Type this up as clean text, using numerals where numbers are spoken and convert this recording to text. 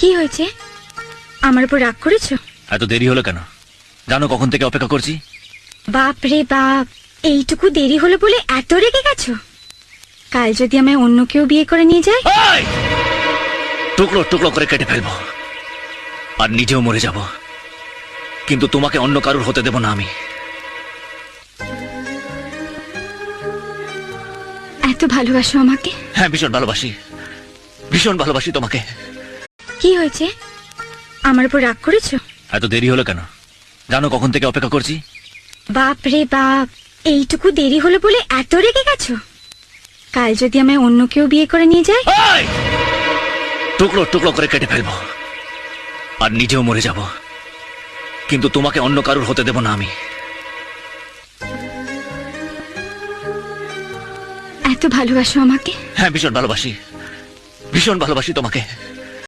কি হয়েছে? আমার উপর রাগ করেছো? এত দেরি হলো কেন? জানো কখন থেকে অপেক্ষা করছি? বাপ রে বাপ, এইটুকু দেরি হলো বলে এত রেগে গেছো? কাল যদি আমায় অন্য কেউ বিয়ে করে নিয়ে যায়? এই! টুকরো টুকরো করে কেটে ফেলবো আর নিজেও মরে যাব, কিন্তু তোমাকে অন্য কারুর হতে দেব না আমি। এত ভালোবাসো আমাকে? হ্যাঁ, ভীষণ ভালোবাসি, ভীষণ ভালোবাসি তোমাকে। কি হয়েছে? আমার উপর রাগ করেছো? এত দেরি হলো কেন? জানো কখন থেকে অপেক্ষা করছি? বাপ রে বাপ, এইটুকু দেরি হলো বলে এত রেগে গেছো? কাল যদি আমায় অন্য কেউ বিয়ে করে নিয়ে যায়? এই! টুকরো টুকরো করে কেটে ফেলবো আর নিজেও মরে যাব, কিন্তু তোমাকে অন্য কারুর হতে দেব না আমি। এত ভালোবাসো আমাকে? হ্যাঁ, ভীষণ ভালোবাসি, ভীষণ ভালোবাসি তোমাকে।